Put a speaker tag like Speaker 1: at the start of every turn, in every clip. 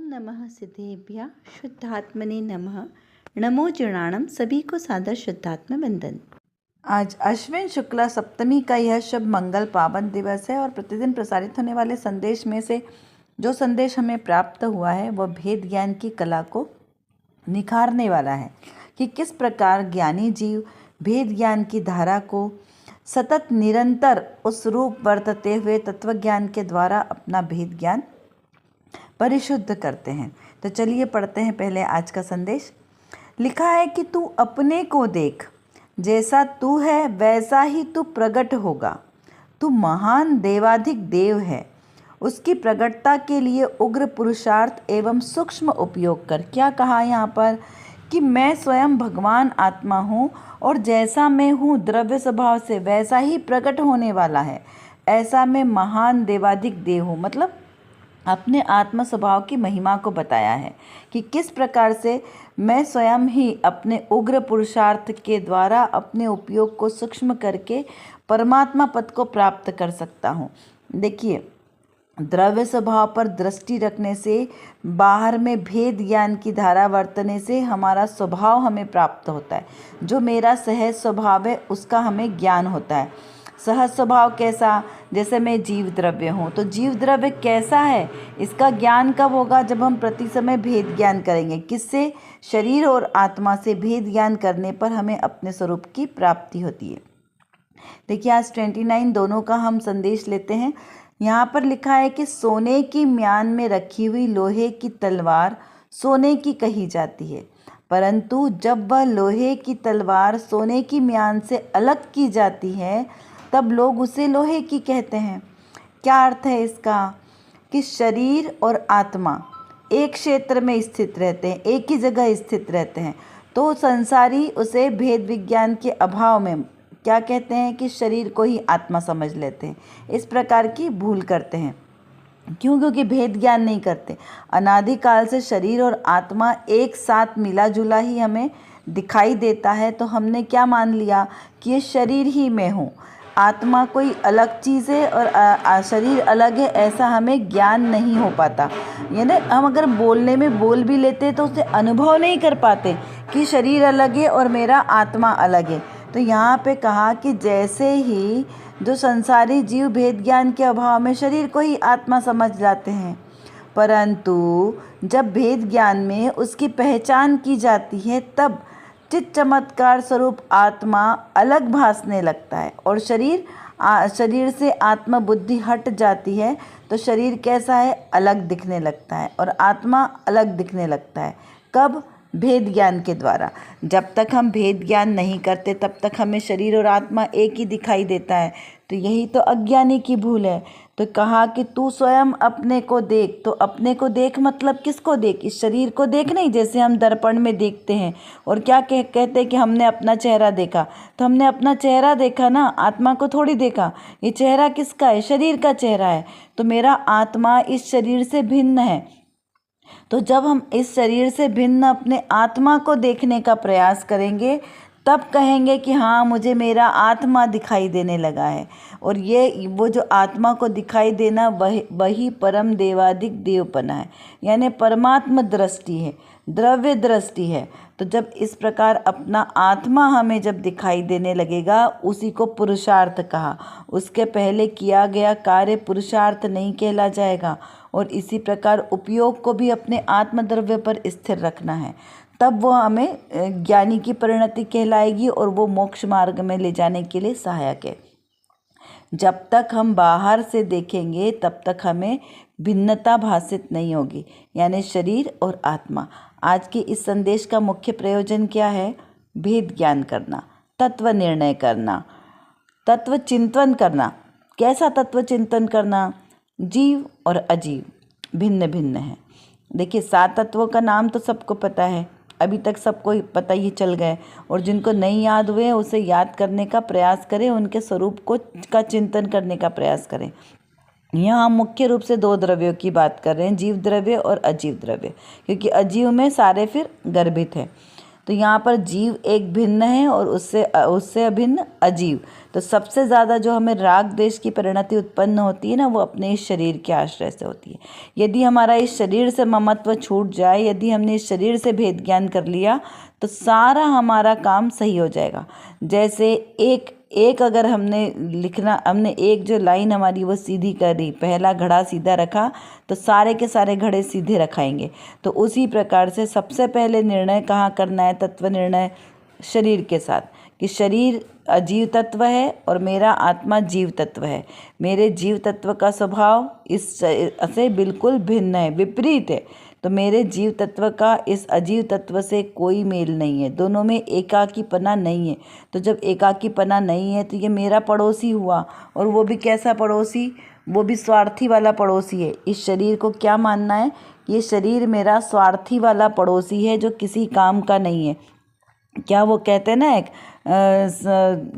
Speaker 1: नमः सिद्धेभ्यः शुद्धात्मने नमः। नमो जनाणम, सभी को सादर शुद्धात्म वंदन। आज अश्विन शुक्ला सप्तमी का यह शुभ मंगल पावन दिवस है और प्रतिदिन प्रसारित होने वाले संदेश में से जो संदेश हमें प्राप्त हुआ है वह भेद ज्ञान की कला को निखारने वाला है कि किस प्रकार ज्ञानी जीव भेद ज्ञान की धारा को सतत निरंतर उस रूप वर्तते हुए तत्व ज्ञान के द्वारा अपना भेद ज्ञान परिशुद्ध करते हैं। तो चलिए पढ़ते हैं पहले आज का संदेश। लिखा है कि तू अपने को देख, जैसा तू है वैसा ही तू प्रकट होगा। तू महान देवाधिक देव है। उसकी प्रकटता के लिए उग्र पुरुषार्थ एवं सूक्ष्म उपयोग कर। क्या कहा यहाँ पर कि मैं स्वयं भगवान आत्मा हूँ और जैसा मैं हूँ द्रव्य स्वभाव से वैसा ही प्रकट होने वाला है। ऐसा मैं महान देवाधिक देव हूँ, मतलब अपने आत्म स्वभाव की महिमा को बताया है कि किस प्रकार से मैं स्वयं ही अपने उग्र पुरुषार्थ के द्वारा अपने उपयोग को सूक्ष्म करके परमात्मा पद को प्राप्त कर सकता हूँ। देखिए, द्रव्य स्वभाव पर दृष्टि रखने से, बाहर में भेद ज्ञान की धारा वर्तने से हमारा स्वभाव हमें प्राप्त होता है। जो मेरा सहज स्वभाव है उसका हमें ज्ञान होता है। सहज स्वभाव कैसा? जैसे मैं जीव द्रव्य हूँ, तो जीव द्रव्य कैसा है इसका ज्ञान कब होगा? जब हम प्रति समय भेद ज्ञान करेंगे। किससे? शरीर और आत्मा से भेद ज्ञान करने पर हमें अपने स्वरूप की प्राप्ति होती है। देखिए, आज 29 दोनों का हम संदेश लेते हैं। यहाँ पर लिखा है कि सोने की म्यान में रखी हुई लोहे की तलवार सोने की कही जाती है, परंतु जब वह लोहे की तलवार सोने की म्यान से अलग की जाती है तब लोग उसे लोहे की कहते हैं। क्या अर्थ है इसका? कि शरीर और आत्मा एक क्षेत्र में स्थित रहते हैं, एक ही जगह स्थित रहते हैं, तो संसारी उसे भेद विज्ञान के अभाव में क्या कहते हैं कि शरीर को ही आत्मा समझ लेते हैं। इस प्रकार की भूल करते हैं। क्यों? क्योंकि भेद ज्ञान नहीं करते। अनादिकाल से शरीर और आत्मा एक साथ मिला जुला ही हमें दिखाई देता है, तो हमने क्या मान लिया कि ये शरीर ही मैं हूँ, आत्मा कोई अलग चीज़ है और शरीर अलग है, ऐसा हमें ज्ञान नहीं हो पाता। यानी हम अगर बोलने में बोल भी लेते तो उसे अनुभव नहीं कर पाते कि शरीर अलग है और मेरा आत्मा अलग है। तो यहाँ पे कहा कि जैसे ही जो संसारी जीव भेद ज्ञान के अभाव में शरीर को ही आत्मा समझ जाते हैं, परंतु जब भेद ज्ञान में उसकी पहचान की जाती है तब चित चमत्कार स्वरूप आत्मा अलग भासने लगता है और शरीर से आत्मा बुद्धि हट जाती है, तो शरीर कैसा है? अलग दिखने लगता है और आत्मा अलग दिखने लगता है। कब? भेद ज्ञान के द्वारा। जब तक हम भेद ज्ञान नहीं करते तब तक हमें शरीर और आत्मा एक ही दिखाई देता है। तो यही तो अज्ञानी की भूल है। तो कहा कि तू स्वयं अपने को देख। तो अपने को देख मतलब किसको देख? इस शरीर को देख नहीं, जैसे हम दर्पण में देखते हैं और क्या कहते हैं कि हमने अपना चेहरा देखा। तो हमने अपना चेहरा देखा ना, आत्मा को थोड़ी देखा। ये चेहरा किसका है? शरीर का चेहरा है। तो मेरा आत्मा इस शरीर से भिन्न है। तो जब हम इस शरीर से भिन्न अपने आत्मा को देखने का प्रयास करेंगे तब कहेंगे कि हाँ, मुझे मेरा आत्मा दिखाई देने लगा है। और ये वो जो आत्मा को दिखाई देना वही परम देवाधिक देवपना है, यानी परमात्मा दृष्टि है, द्रव्य दृष्टि है। तो जब इस प्रकार अपना आत्मा हमें जब दिखाई देने लगेगा, उसी को पुरुषार्थ कहा। उसके पहले किया गया कार्य पुरुषार्थ नहीं कहला जाएगा। और इसी प्रकार उपयोग को भी अपने आत्मद्रव्य पर स्थिर रखना है, तब वो हमें ज्ञानी की परिणति कहलाएगी और वो मोक्ष मार्ग में ले जाने के लिए सहायक है। जब तक हम बाहर से देखेंगे तब तक हमें भिन्नता भासित नहीं होगी, यानी शरीर और आत्मा। आज के इस संदेश का मुख्य प्रयोजन क्या है? भेद ज्ञान करना, तत्व निर्णय करना, तत्व चिंतन करना। कैसा तत्व चिंतन करना? जीव और अजीव भिन्न भिन्न है। देखिए, 7 तत्वों का नाम तो सबको पता है, अभी तक सबको पता ही चल गए। और जिनको नहीं याद हुए उसे याद करने का प्रयास करें, उनके स्वरूप का चिंतन करने का प्रयास करें। यहाँ हम मुख्य रूप से 2 द्रव्यों की बात कर रहे हैं, जीव द्रव्य और अजीव द्रव्य, क्योंकि अजीव में सारे फिर गर्भित है। तो यहाँ पर जीव एक भिन्न है और उससे उससे अभिन्न अजीव। तो सबसे ज़्यादा जो हमें राग द्वेष की परिणति उत्पन्न होती है ना, वो अपने इस शरीर के आश्रय से होती है। यदि हमारा इस शरीर से ममत्व छूट जाए, यदि हमने इस शरीर से भेद ज्ञान कर लिया, तो सारा हमारा काम सही हो जाएगा। जैसे एक अगर हमने एक जो लाइन हमारी वो सीधी करी, पहला घड़ा सीधा रखा, तो सारे के सारे घड़े सीधे रखाएंगे। तो उसी प्रकार से सबसे पहले निर्णय कहाँ करना है, तत्व निर्णय शरीर के साथ, कि शरीर अजीव तत्व है और मेरा आत्मा जीव तत्व है। मेरे जीव तत्व का स्वभाव इस से बिल्कुल भिन्न है, विपरीत है। तो मेरे जीव तत्व का इस अजीव तत्व से कोई मेल नहीं है, दोनों में एकाकीपना नहीं है। तो जब एकाकीपना नहीं है तो ये मेरा पड़ोसी हुआ, और वो भी कैसा पड़ोसी, वो भी स्वार्थी वाला पड़ोसी है। इस शरीर को क्या मानना है, ये शरीर मेरा स्वार्थी वाला पड़ोसी है जो किसी काम का नहीं है। क्या वो कहते हैं ना, एक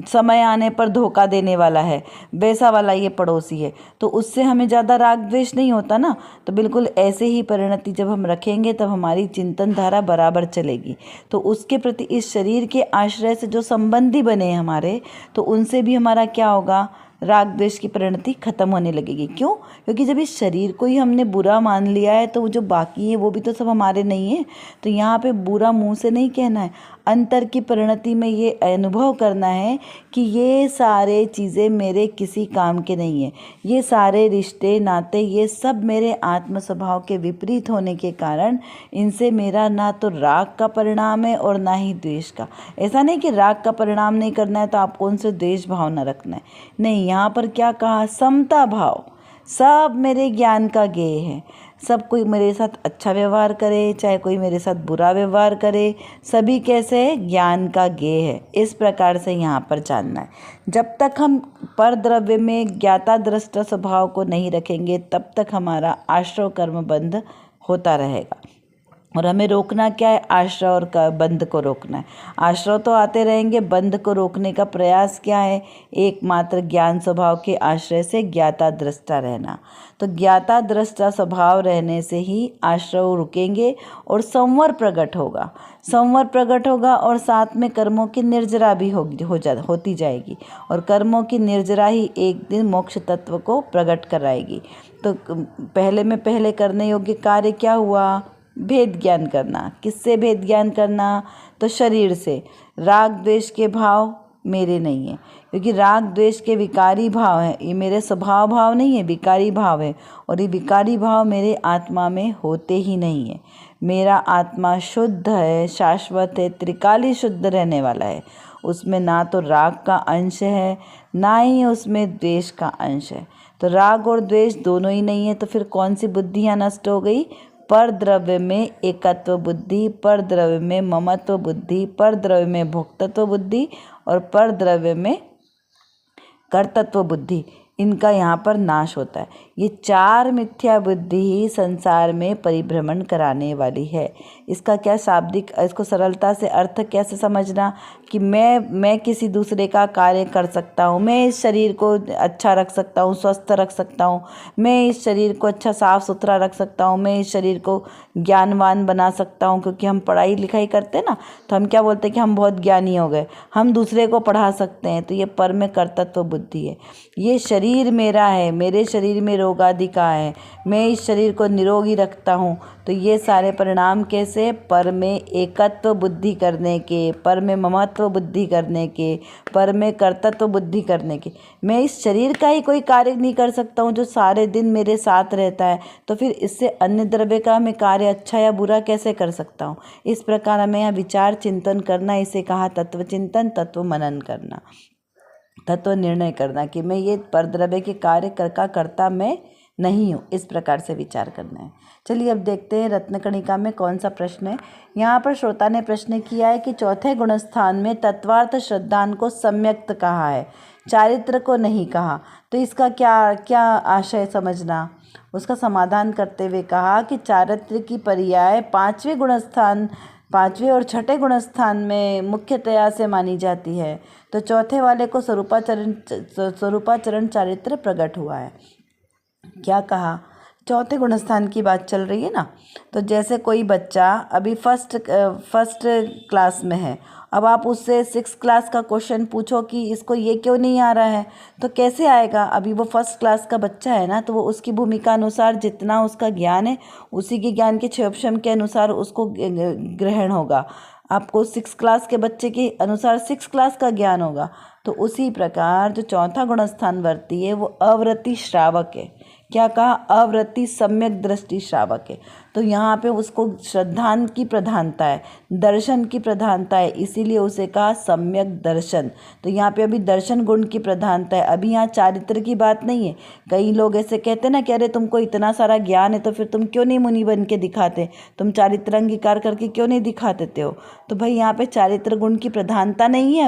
Speaker 1: समय आने पर धोखा देने वाला है, वैसा वाला ये पड़ोसी है। तो उससे हमें ज़्यादा राग द्वेष नहीं होता ना। तो बिल्कुल ऐसे ही परिणति जब हम रखेंगे तब हमारी चिंतन धारा बराबर चलेगी। तो उसके प्रति इस शरीर के आश्रय से जो संबंधी बने हमारे, तो उनसे भी हमारा क्या होगा, राग द्वेष की परिणति खत्म होने लगेगी। क्यों? क्योंकि जब इस शरीर को ही हमने बुरा मान लिया है, तो वो जो बाकी है वो भी तो सब हमारे नहीं है। तो यहाँ पे बुरा मुंह से नहीं कहना है, अंतर की परिणति में ये अनुभव करना है कि ये सारे चीज़ें मेरे किसी काम के नहीं है। ये सारे रिश्ते नाते ये सब मेरे आत्म स्वभाव के विपरीत होने के कारण इनसे मेरा ना तो राग का परिणाम है और ना ही द्वेष का। ऐसा नहीं कि राग का परिणाम नहीं करना है तो आपको उनसे द्वेष भावना रखना है, नहीं। यहाँ पर क्या कहा, समता भाव। सब मेरे ज्ञान का गेय है। सब कोई मेरे साथ अच्छा व्यवहार करे, चाहे कोई मेरे साथ बुरा व्यवहार करे, सभी कैसे है, ज्ञान का गेय है। इस प्रकार से यहाँ पर जानना है। जब तक हम पर द्रव्य में ज्ञाता दृष्टा स्वभाव को नहीं रखेंगे, तब तक हमारा आश्रव कर्म बंध होता रहेगा। और हमें रोकना क्या है, आश्रव और बंध को रोकना है। आश्रव तो आते रहेंगे, बंध को रोकने का प्रयास क्या है, एकमात्र ज्ञान स्वभाव के आश्रय से ज्ञाता दृष्टा रहना। तो ज्ञाता दृष्टा स्वभाव रहने से ही आश्रव रुकेंगे और संवर प्रकट होगा। संवर प्रकट होगा और साथ में कर्मों की निर्जरा भी होती जाएगी। और कर्मों की निर्जरा ही एक दिन मोक्ष तत्व को प्रकट कराएगी। तो पहले करने योग्य कार्य क्या हुआ, भेद ज्ञान करना। किससे भेद ज्ञान करना, तो शरीर से। राग द्वेष के भाव मेरे नहीं है, क्योंकि राग द्वेष के विकारी भाव है, ये मेरे स्वभाव भाव नहीं है, विकारी भाव है। और ये विकारी भाव मेरे आत्मा में होते ही नहीं है। मेरा आत्मा शुद्ध है, शाश्वत है, त्रिकाली शुद्ध रहने वाला है। उसमें ना तो राग का अंश है, ना ही उसमें द्वेष का अंश है। तो राग और द्वेष दोनों ही नहीं है, तो फिर कौन सी बुद्धियाँ नष्ट हो गई, पर द्रव्य में एकत्व बुद्धि, पर द्रव्य में ममत्व बुद्धि, पर द्रव्य में भोक्तत्व बुद्धि और पर द्रव्य में कर्तत्व बुद्धि। इनका यहाँ पर नाश होता है। ये चार मिथ्या बुद्धि ही संसार में परिभ्रमण कराने वाली है। इसका क्या शाब्दिक, इसको सरलता से अर्थ कैसे समझना, कि मैं किसी दूसरे का कार्य कर सकता हूँ, मैं इस शरीर को अच्छा रख सकता हूँ, स्वस्थ रख सकता हूँ, मैं इस शरीर को अच्छा साफ सुथरा रख सकता हूँ, मैं इस शरीर को ज्ञानवान बना सकता हूँ। क्योंकि हम पढ़ाई लिखाई करते हैं ना, तो हम क्या बोलते हैं कि हम बहुत ज्ञानी हो गए, हम दूसरे को पढ़ा सकते हैं। तो ये पर में कर्तत्व बुद्धि है। ये शरीर मेरा है, मेरे शरीर में रोगादि का है, मैं इस शरीर को निरोगी रखता हूँ। तो ये सारे परिणाम कैसे, पर में एकत्व बुद्धि करने के, पर में ममत्व बुद्धि करने के, पर में कर्तत्व बुद्धि करने के। मैं इस शरीर का ही कोई कार्य नहीं कर सकता हूँ जो सारे दिन मेरे साथ रहता है, तो फिर इससे अन्य द्रव्य का मैं कार्य अच्छा या बुरा कैसे कर सकता हूँ। इस प्रकार हमें यहाँ विचार चिंतन करना, इसे कहा तत्व चिंतन, तत्व मनन करना, तत्व निर्णय करना कि मैं ये परद्रव्य के कार्य करता मैं नहीं हूँ। इस प्रकार से विचार करना है। चलिए अब देखते हैं रत्नकणिका में कौन सा प्रश्न है। यहाँ पर श्रोता ने प्रश्न किया है कि चौथे गुणस्थान में तत्वार्थ श्रद्धान को सम्यक्त कहा है, चारित्र को नहीं कहा। तो इसका क्या आशय समझना। उसका समाधान करते हुए कहा कि चारित्र की पर्याय पांचवें और छठे गुणस्थान में मुख्यतया से मानी जाती है। तो चौथे वाले को स्वरूपाचरण चारित्र प्रकट हुआ है। क्या कहा, चौथे गुणस्थान की बात चल रही है ना। तो जैसे कोई बच्चा अभी फर्स्ट क्लास में है, अब आप उससे 6 क्लास का क्वेश्चन पूछो कि इसको ये क्यों नहीं आ रहा है, तो कैसे आएगा। अभी वो फर्स्ट क्लास का बच्चा है ना, तो वो उसकी भूमिका अनुसार जितना उसका ज्ञान है उसी के ज्ञान के क्षमता के अनुसार उसको ग्रहण होगा। आपको 6 क्लास के बच्चे के अनुसार 6 क्लास का ज्ञान होगा। तो उसी प्रकार जो चौथा गुणस्थान वर्ती है वो अवृत्ति श्रावक है। क्या कहा, अवृत्ति सम्यक दृष्टि श्रावक है। तो यहाँ पे उसको श्रद्धांत की प्रधानता है, दर्शन की प्रधानता है, इसीलिए उसे कहा सम्यक दर्शन। तो यहाँ पे अभी दर्शन गुण की प्रधानता है, अभी यहाँ चारित्र की बात नहीं है। कई लोग ऐसे कहते हैं ना कि अरे तुमको इतना सारा ज्ञान है तो फिर तुम क्यों नहीं मुनि बन के दिखाते, तुम चारित्र अंगीकार करके क्यों नहीं दिखा देते हो। तो भाई यहाँ पे चारित्र गुण की प्रधानता नहीं है,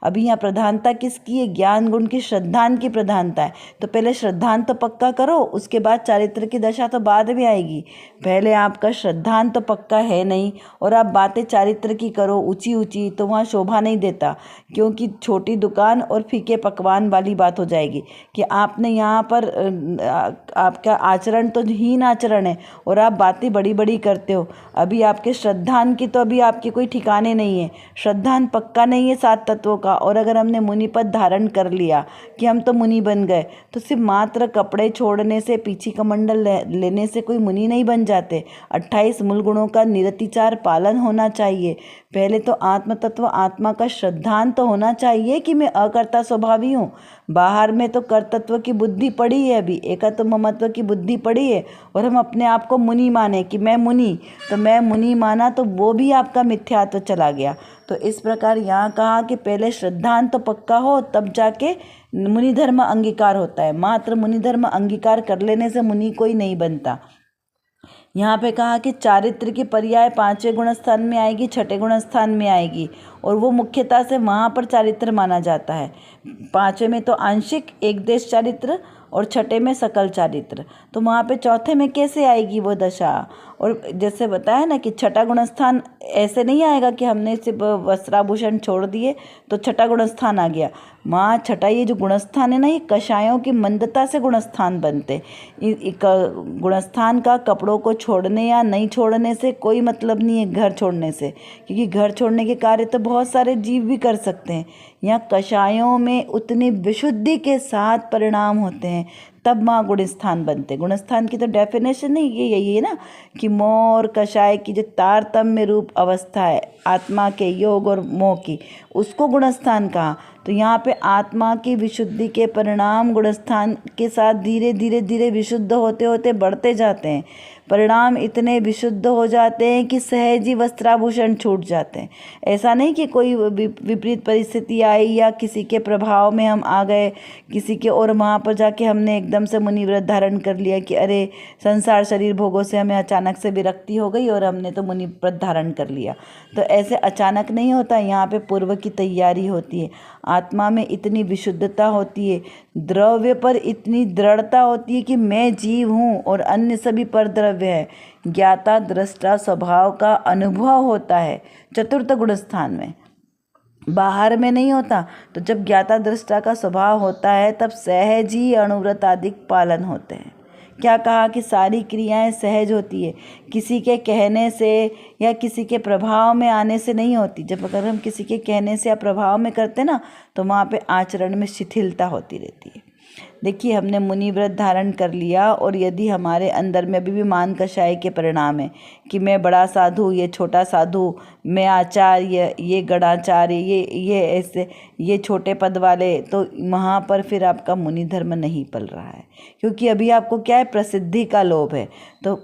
Speaker 1: अभी यहाँ प्रधानता किसकी है, ज्ञान गुण की, श्रद्धांत की प्रधानता है। तो पहले श्रद्धांत तो पक्का करो, उसके बाद चारित्र की दशा तो बाद में आएगी। पहले आपका श्रद्धांत तो पक्का है नहीं और आप बातें चारित्र की करो ऊंची ऊंची, तो वहाँ शोभा नहीं देता, क्योंकि छोटी दुकान और फीके पकवान वाली बात हो जाएगी कि आपने यहाँ पर आपका आचरण तो हीन आचरण है और आप बातें बड़ी बड़ी करते हो। अभी आपके श्रद्धांत की तो अभी आपके कोई ठिकाने नहीं है, श्रद्धांत पक्का नहीं है 7 तत्वों का। और अगर हमने मुनि पद धारण कर लिया कि हम तो मुनि बन गए, तो सिर्फ मात्र कपड़े छोड़ने से, पीछी कमंडल लेने से कोई मुनि नहीं बन जाते। 28 मूल गुणों का निरतिचार पालन होना चाहिए। पहले तो आत्म तत्व, आत्मा का श्रद्धांत तो होना चाहिए कि मैं अकर्ता स्वभावी हूँ। बाहर में तो कर्तत्व की बुद्धि पड़ी है, अभी एकत्व ममत्व की बुद्धि पड़ी है, और हम अपने आप को मुनि माने कि मैं मुनि, तो मैं मुनि माना तो वो भी आपका मिथ्यात्व चला गया। तो इस प्रकार यहाँ कहा कि पहले श्रद्धांत तो पक्का हो तब जाके मुनि धर्म अंगीकार होता है। मात्र मुनि धर्म अंगीकार कर लेने से मुनि कोई नहीं बनता। यहाँ पे कहा कि चारित्र की पर्याय 5वें गुणस्थान में आएगी, 6ठे गुणस्थान में आएगी, और वो मुख्यतः से वहाँ पर चारित्र माना जाता है। 5वें में तो आंशिक एक देश चारित्र और 6ठे में सकल चारित्र। तो वहाँ पे चौथे में कैसे आएगी वो दशा। और जैसे बताया ना कि 6ठा गुणस्थान ऐसे नहीं आएगा कि हमने सिर्फ वस्त्राभूषण छोड़ दिए तो 6ठा गुणस्थान आ गया। वहाँ 6ठा ये जो गुणस्थान है ना, ये कषायों की मंदता से गुणस्थान बनते। गुणस्थान का कपड़ों को छोड़ने या नहीं छोड़ने से कोई मतलब नहीं है, घर छोड़ने से, क्योंकि घर छोड़ने के कार्य तो बहुत सारे जीव भी कर सकते हैं। यहाँ कषायों में उतनी विशुद्धि के साथ परिणाम होते हैं, तब माँ गुणस्थान बनते। गुणस्थान की तो डेफिनेशन नहीं ये यही है ना कि मोह और कषाय की जो तारतम्य रूप अवस्था है आत्मा के योग और मोह की, उसको गुणस्थान कहा। तो यहाँ पे आत्मा की विशुद्धि के परिणाम गुणस्थान के साथ धीरे धीरे धीरे विशुद्ध होते होते बढ़ते जाते हैं। परिणाम इतने विशुद्ध हो जाते हैं कि सहज ही वस्त्राभूषण छूट जाते हैं। ऐसा नहीं कि कोई विपरीत परिस्थिति आई या किसी के प्रभाव में हम आ गए किसी के, और वहाँ पर जाके हमने एकदम से मुनि व्रत धारण कर लिया कि अरे संसार शरीर भोगों से हमें अचानक से विरक्ति हो गई और हमने तो मुनि व्रत धारण कर लिया। तो ऐसे अचानक नहीं होता, यहाँ पे पूर्व की तैयारी होती है। आत्मा में इतनी विशुद्धता होती है, द्रव्य पर इतनी दृढ़ता होती है कि मैं जीव हूँ और अन्य सभी पर द्रव्य है। ज्ञाता दृष्टा स्वभाव का अनुभव होता है चतुर्थ गुणस्थान में, बाहर में नहीं होता। तो जब ज्ञाता दृष्टा का स्वभाव होता है तब सहज ही अनुव्रत आदि पालन होते हैं। क्या कहा कि सारी क्रियाएं सहज होती है, किसी के कहने से या किसी के प्रभाव में आने से नहीं होती। जब अगर हम किसी के कहने से या प्रभाव में करते ना, तो वहाँ पे आचरण में शिथिलता होती रहती है। देखिए, हमने मुनि व्रत धारण कर लिया और यदि हमारे अंदर में अभी भी मान कषाय के परिणाम है कि मैं बड़ा साधु, ये छोटा साधु, मैं आचार्य, ये गणाचार्य, ये ऐसे, ये छोटे पद वाले, तो वहाँ पर फिर आपका मुनि धर्म नहीं पल रहा है, क्योंकि अभी आपको क्या है, प्रसिद्धि का लोभ है। तो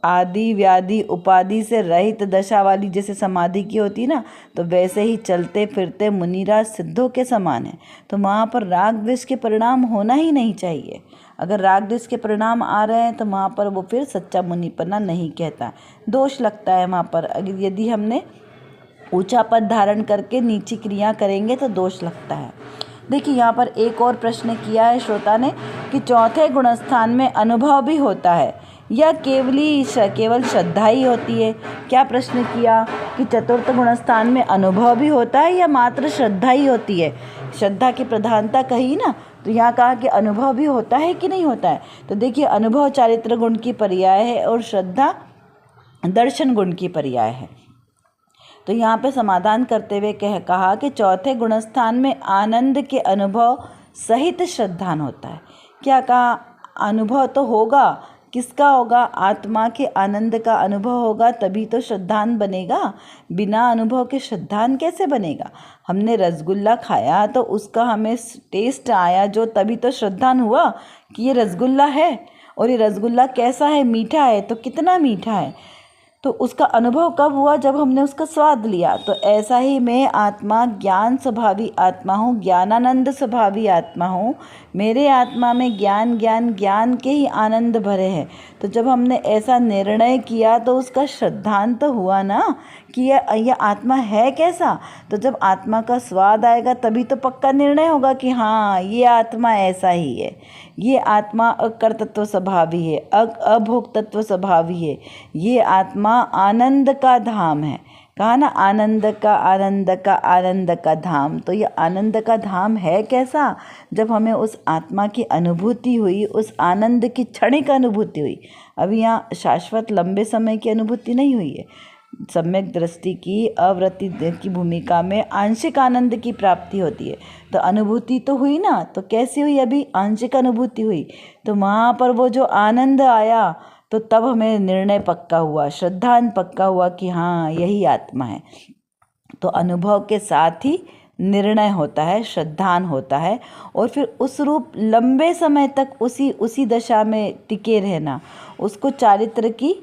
Speaker 1: आदि व्याधि उपाधि से रहित दशा वाली जैसे समाधि की होती है ना, तो वैसे ही चलते फिरते मुनिराज सिद्धों के समान है। तो वहाँ पर राग द्वेष के परिणाम होना ही नहीं चाहिए। अगर राग द्वेष के परिणाम आ रहे हैं तो वहाँ पर वो फिर सच्चा मुनिपना नहीं कहता, दोष लगता है वहाँ पर। अगर यदि हमने ऊंचा पद धारण करके नीची क्रिया करेंगे तो दोष लगता है। देखिए, यहाँ पर एक और प्रश्न किया है श्रोता ने कि चौथे गुणस्थान में अनुभव भी होता है या केवल श्रद्धा ही होती है। क्या प्रश्न किया कि चतुर्थ गुणस्थान में अनुभव भी होता है या मात्र श्रद्धा ही होती है। श्रद्धा की प्रधानता कही ना, तो यहाँ कहा कि अनुभव भी होता है कि नहीं होता है। तो देखिए, अनुभव चारित्र गुण की पर्याय है और श्रद्धा दर्शन गुण की पर्याय है। तो यहाँ पे समाधान करते हुए कहा कि चौथे गुणस्थान में आनंद के अनुभव सहित श्रद्धान होता है। क्या कहा? अनुभव तो होगा, किसका होगा? आत्मा के आनंद का अनुभव होगा, तभी तो श्रद्धान बनेगा। बिना अनुभव के श्रद्धान कैसे बनेगा? हमने रसगुल्ला खाया तो उसका हमें टेस्ट आया जो, तभी तो श्रद्धान हुआ कि ये रसगुल्ला है। और ये रसगुल्ला कैसा है? मीठा है। तो कितना मीठा है? तो उसका अनुभव कब हुआ? जब हमने उसका स्वाद लिया। तो ऐसा ही मैं आत्मा ज्ञान स्वभावी आत्मा हूँ, ज्ञानानंद स्वभावी आत्मा हूँ। मेरे आत्मा में ज्ञान ज्ञान ज्ञान के ही आनंद भरे हैं। तो जब हमने ऐसा निर्णय किया तो उसका श्रद्धांत तो हुआ ना कि यह आत्मा है कैसा। तो जब आत्मा का स्वाद आएगा तभी तो पक्का निर्णय होगा कि हाँ, ये आत्मा ऐसा ही है, ये आत्मा अकर्तृत्व स्वभावी है, अभोक्तत्व स्वभावी है, ये आत्मा आनंद का धाम है। कहा ना, आनंद का धाम। तो ये आनंद का धाम है कैसा? जब हमें उस आत्मा की अनुभूति हुई, उस आनंद की क्षणिक अनुभूति हुई। अभी यहाँ शाश्वत लंबे समय की अनुभूति नहीं हुई है। सम्यक दृष्टि की अवृत्ति की भूमिका में आंशिक आनंद की प्राप्ति होती है। तो अनुभूति तो हुई ना, तो कैसी हुई? अभी आंशिक अनुभूति हुई। तो वहाँ पर वो जो आनंद आया, तो तब हमें निर्णय पक्का हुआ, श्रद्धान पक्का हुआ कि हाँ, यही आत्मा है। तो अनुभव के साथ ही निर्णय होता है, श्रद्धान होता है, और फिर उस रूप लंबे समय तक उसी दशा में टिके रहना, उसको चारित्र की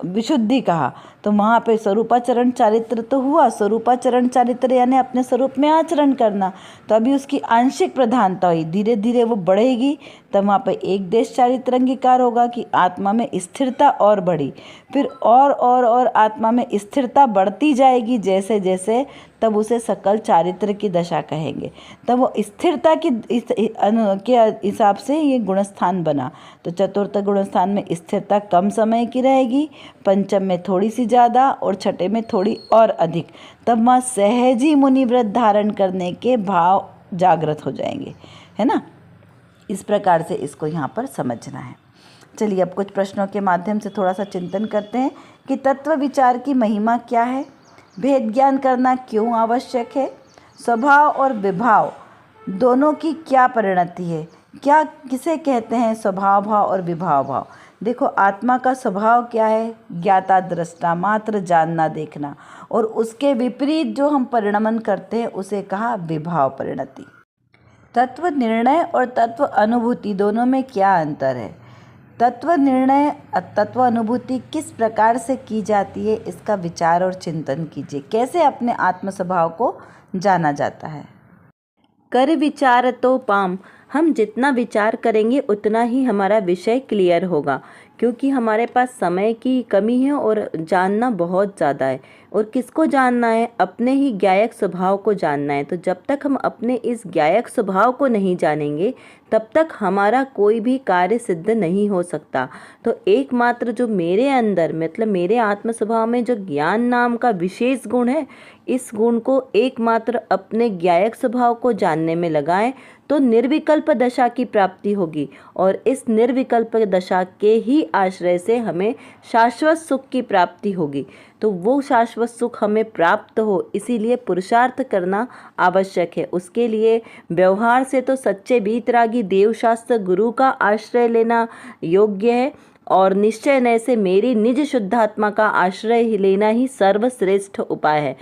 Speaker 1: विशुद्धि कहा। तो वहाँ पे स्वरूपाचरण चारित्र तो हुआ, स्वरूपाचरण चारित्र यानी अपने स्वरूप में आचरण करना। तो अभी उसकी आंशिक प्रधानता हुई, धीरे धीरे वो बढ़ेगी, तब वहाँ पे एक देश चारित्र अंगीकार होगा कि आत्मा में स्थिरता और बढ़ी, फिर और आत्मा में स्थिरता बढ़ती जाएगी जैसे जैसे, तब उसे सकल चारित्र की दशा कहेंगे। तब वो स्थिरता के हिसाब से ये गुणस्थान बना। तो चतुर्थ गुणस्थान में स्थिरता कम समय की रहेगी, पंचम में थोड़ी सी ज़्यादा और छठे में थोड़ी और अधिक। तब वहाँ सहज ही मुनिव्रत धारण करने के भाव जागृत हो जाएंगे, है ना। इस प्रकार से इसको यहाँ पर समझना है। चलिए अब कुछ प्रश्नों के माध्यम से थोड़ा सा चिंतन करते हैं कि तत्व विचार की महिमा क्या है, भेद ज्ञान करना क्यों आवश्यक है, स्वभाव और विभाव दोनों की क्या परिणति है, क्या किसे कहते हैं स्वभाव भाव और विभाव भाव। देखो, आत्मा का स्वभाव क्या है? ज्ञाता दृष्टा मात्र, जानना देखना, और उसके विपरीत जो हम परिणमन करते हैं उसे कहा विभाव परिणति। तत्व निर्णय और तत्व अनुभूति दोनों में क्या अंतर है? तत्व निर्णय तत्व अनुभूति किस प्रकार से की जाती है, इसका विचार और चिंतन कीजिए। कैसे अपने आत्म स्वभाव को जाना जाता है? कर विचार तो पाम, हम जितना विचार करेंगे उतना ही हमारा विषय क्लियर होगा, क्योंकि हमारे पास समय की कमी है और जानना बहुत ज़्यादा है। और किसको जानना है? अपने ही ज्ञायक स्वभाव को जानना है। तो जब तक हम अपने इस ज्ञायक स्वभाव को नहीं जानेंगे तब तक हमारा कोई भी कार्य सिद्ध नहीं हो सकता। तो एकमात्र जो मेरे अंदर, मतलब मेरे आत्म स्वभाव में जो ज्ञान नाम का विशेष गुण है, इस गुण को एकमात्र अपने ज्ञायक स्वभाव को जानने में लगाएं तो निर्विकल्प दशा की प्राप्ति होगी। और इस निर्विकल्प दशा के ही आश्रय से हमें शाश्वत सुख की प्राप्ति होगी। तो वो शाश्वत सुख हमें प्राप्त हो, इसीलिए पुरुषार्थ करना आवश्यक है। उसके लिए व्यवहार से तो सच्चे वीतरागी देवशास्त्र गुरु का आश्रय लेना योग्य है, और निश्चय नय से मेरी निज शुद्धात्मा का आश्रय लेना ही सर्वश्रेष्ठ उपाय है।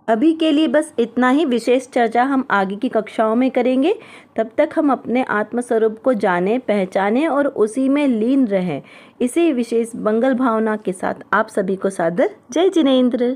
Speaker 1: अभी के लिए बस इतना ही। विशेष चर्चा हम आगे की कक्षाओं में करेंगे। तब तक हम अपने आत्मस्वरूप को जानें, पहचानें और उसी में लीन रहें। इसी विशेष मंगल भावना के साथ आप सभी को सादर जय जिनेंद्र।